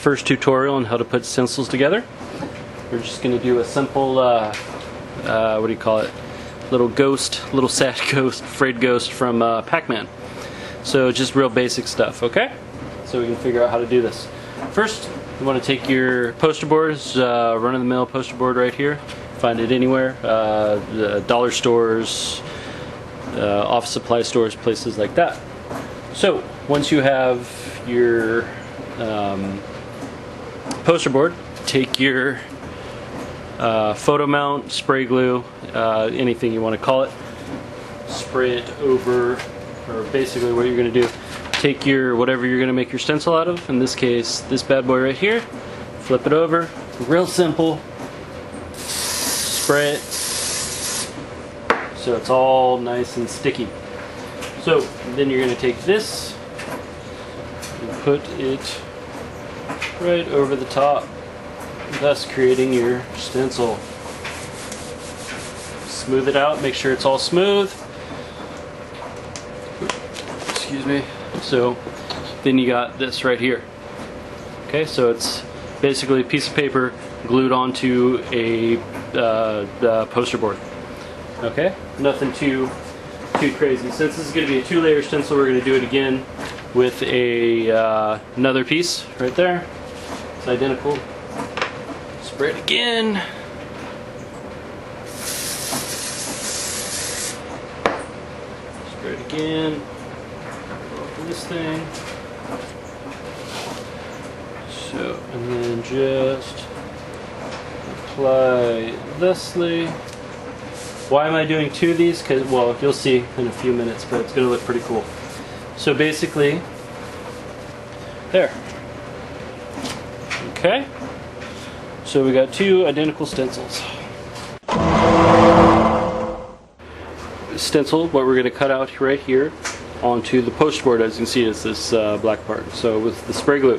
first tutorial on how to put stencils together. We're just going to do a simple, what do you call it, little sad ghost, afraid ghost from Pac-Man. So just real basic stuff, okay? So we can figure out how to do this. First, you want to take your poster boards, run-of-the-mill poster board right here. Find it anywhere, dollar stores, office supply stores, places like that. So once you have your poster board, take your photo mount, spray glue, anything you want to call it, spray it over, or basically what you're going to do, take your whatever you're going to make your stencil out of, in this case this bad boy right here, flip it over, real simple, spray it so it's all nice and sticky. So then you're going to take this and put it right over the top, thus creating your stencil. Smooth it out, make sure it's all smooth. Excuse me. So then you got this right here. Okay, so it's basically a piece of paper glued onto a poster board. Okay, nothing too crazy. Since this is going to be a 2-layer stencil, we're going to do it again with another piece right there. It's identical. Spray it again. Spray it again. Open this thing. So, and then just apply thusly. Why am I doing 2 of these? Because, well, you'll see in a few minutes, but it's going to look pretty cool. So basically, there. Okay. So we got 2 identical stencils. Stencil, what we're going to cut out right here onto the poster board, as you can see, is this black part. So with the spray glue.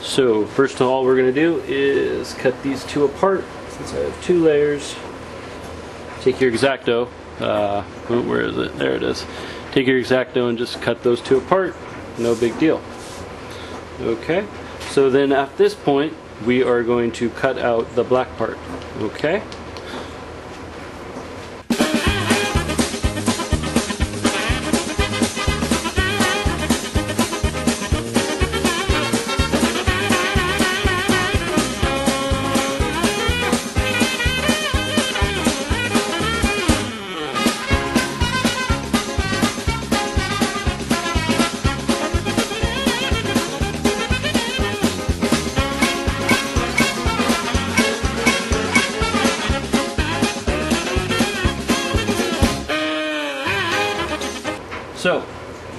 So first of all, we're going to do is cut these 2 apart. Since I have 2 layers, take your X-Acto. Where is it? There it is. Take your X-Acto and just cut those 2 apart. No big deal. Okay. So then at this point, we are going to cut out the black part. Okay. So,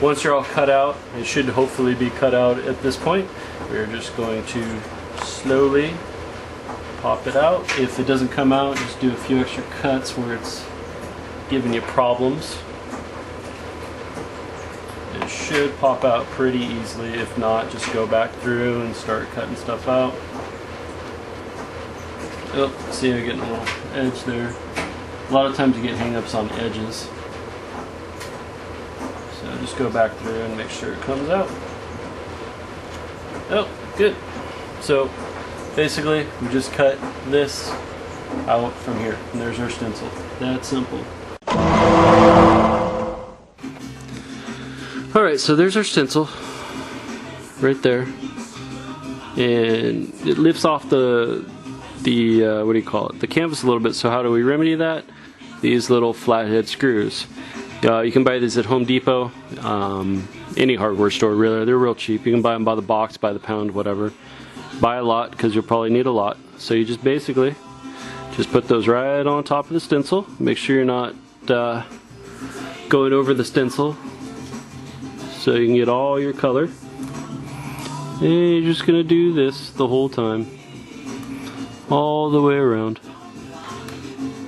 once you're all cut out, it should hopefully be cut out at this point. We're just going to slowly pop it out. If it doesn't come out, just do a few extra cuts where it's giving you problems. It should pop out pretty easily. If not, just go back through and start cutting stuff out. Oh, see, I'm getting a little edge there. A lot of times you get hang-ups on edges. So just go back through and make sure it comes out. Oh, good. So basically, we just cut this out from here, and there's our stencil. That simple. Alright, so there's our stencil right there, and it lifts off the what do you call it, the canvas a little bit. So how do we remedy that? These little flathead screws. You can buy these at Home Depot, any hardware store really. They're real cheap. You can buy them by the box, by the pound, whatever. Buy a lot because you'll probably need a lot. So you just basically just put those right on top of the stencil. Make sure you're not going over the stencil so you can get all your color. And you're just going to do this the whole time, all the way around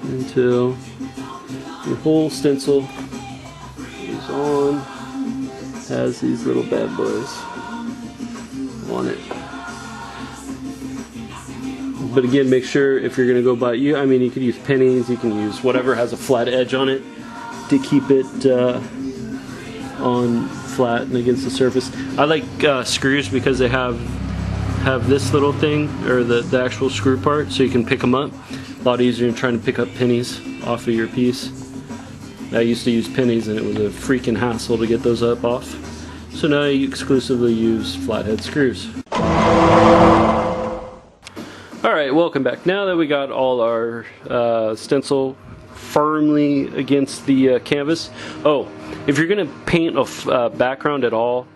until your whole stencil is on, has these little bad boys on it. But again, make sure if you're going to go buy, I mean, you could use pennies, you can use whatever has a flat edge on it to keep it on flat and against the surface. I like screws because they have have this little thing, or the actual screw part, so you can pick them up. A lot easier than trying to pick up pennies off of your piece. I used to use pennies and it was a freaking hassle to get those up off. So now you exclusively use flathead screws. Alright, welcome back. Now that we got all our stencil firmly against the canvas. Oh, if you're going to paint a background at all,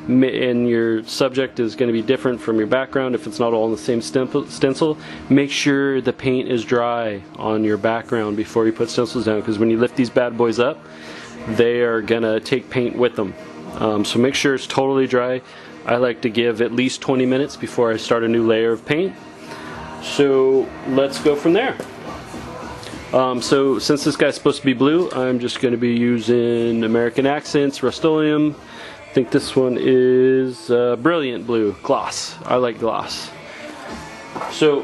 and your subject is going to be different from your background, if it's not all in the same stencil, make sure the paint is dry on your background before you put stencils down, because when you lift these bad boys up, they are going to take paint with them. So make sure it's totally dry. I like to give at least 20 minutes before I start a new layer of paint. So let's go from there. So since this guy's supposed to be blue, I'm just going to be using American Accents, Rust-Oleum. I think this one is Brilliant Blue, gloss. I like gloss. So,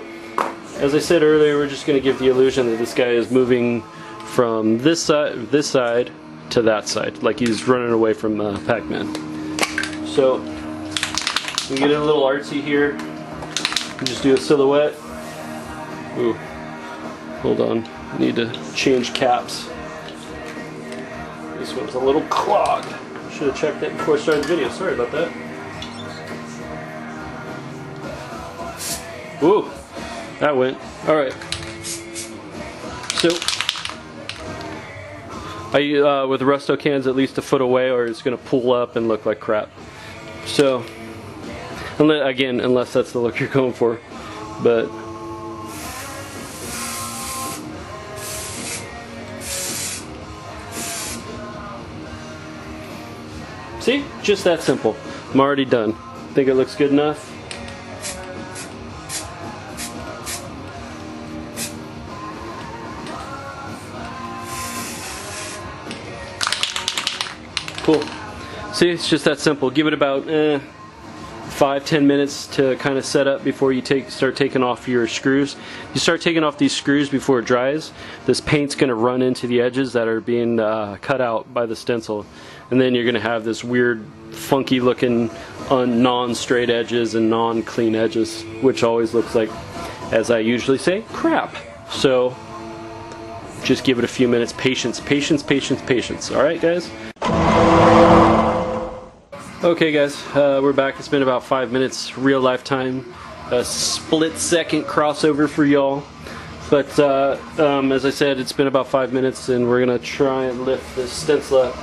as I said earlier, we're just going to give the illusion that this guy is moving from this side to that side, like he's running away from Pac-Man. So, we get a little artsy here. Just do a silhouette. Ooh, hold on. I need to change caps. This one's a little clogged. Should have checked that before I started the video. Sorry about that. Woo! That went. Alright. So, with Rusto cans at least a foot away or it's going to pull up and look like crap. So, unless that's the look you're going for. But, see? Just that simple. I'm already done. Think it looks good enough? Cool. See, it's just that simple. Give it about 5-10 minutes to kind of set up before you start taking off your screws. You start taking off these screws before it dries, this paint's going to run into the edges that are being cut out by the stencil. And then you're going to have this weird, funky looking non-straight edges and non-clean edges, which always looks like, as I usually say, crap. So, just give it a few minutes. Patience, patience, patience, patience. Alright, guys? Okay, guys, we're back. It's been about 5 minutes, real life time. A split-second crossover for y'all. But, as I said, it's been about 5 minutes, and we're going to try and lift this stencil up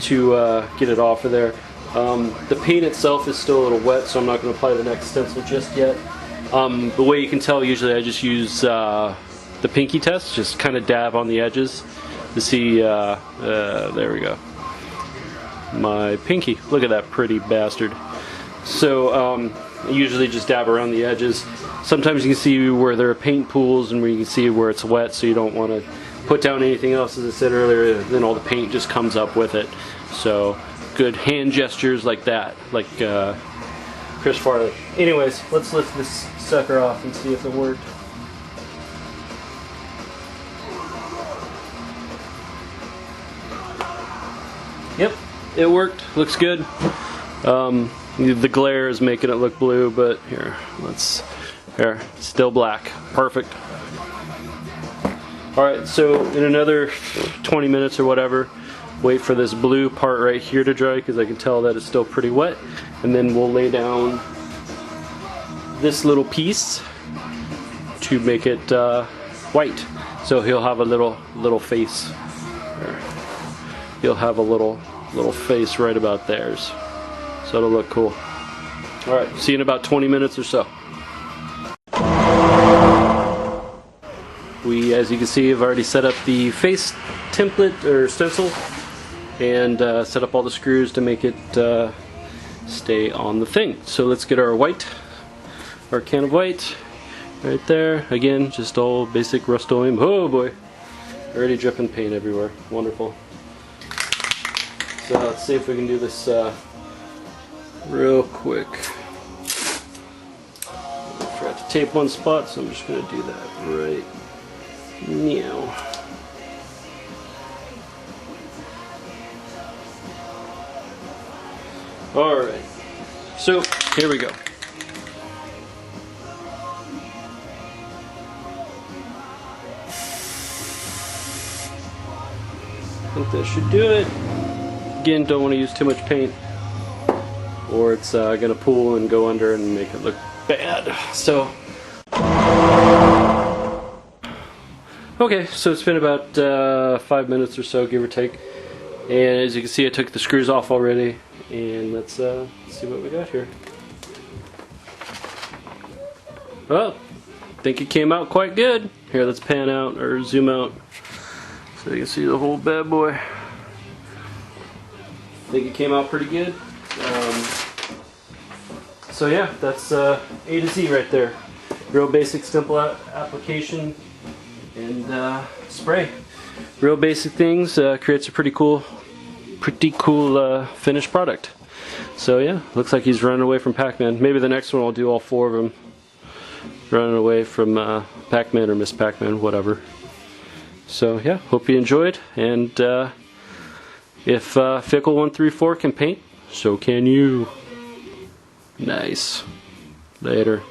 to get it off of there. The paint itself is still a little wet, so I'm not going to apply the next stencil just yet. The way you can tell, usually I just use the pinky test, just kind of dab on the edges to see, there we go, my pinky. Look at that pretty bastard. So I usually just dab around the edges. Sometimes you can see where there are paint pools and where you can see where it's wet, so you don't want to put down anything else, as I said earlier, then all the paint just comes up with it. So, good hand gestures like that, like Chris Farley. Anyways, let's lift this sucker off and see if it worked. Yep, it worked. Looks good. The glare is making it look blue, but here, still black. Perfect. Alright, so in another 20 minutes or whatever, wait for this blue part right here to dry, because I can tell that it's still pretty wet, and then we'll lay down this little piece to make it white. So he'll have a little face. He'll have a little face right about theirs. So it'll look cool. Alright, see you in about 20 minutes or so. We, as you can see, have already set up the face template or stencil and set up all the screws to make it stay on the thing. So let's get our can of white right there. Again, just all basic Rust-Oleum. Oh boy, already dripping paint everywhere. Wonderful. So let's see if we can do this real quick. I forgot to tape one spot, so I'm just going to do that right now. Alright, so here we go. think that should do it. Again, don't want to use too much paint, or it's going to pool and go under and make it look bad. So, okay, so it's been about 5 minutes or so, give or take. And as you can see, I took the screws off already. And let's see what we got here. Well, I think it came out quite good. Here, let's pan out or zoom out so you can see the whole bad boy. I think it came out pretty good. So yeah, that's A to Z right there. Real basic, simple application and spray. Real basic things, creates a pretty cool finished product. So yeah, looks like he's running away from Pac-Man. Maybe the next one I'll do all 4 of them running away from Pac-Man or Miss Pac-Man, whatever. So yeah, hope you enjoyed, and if FiKL134 can paint, so can you. Nice. Later.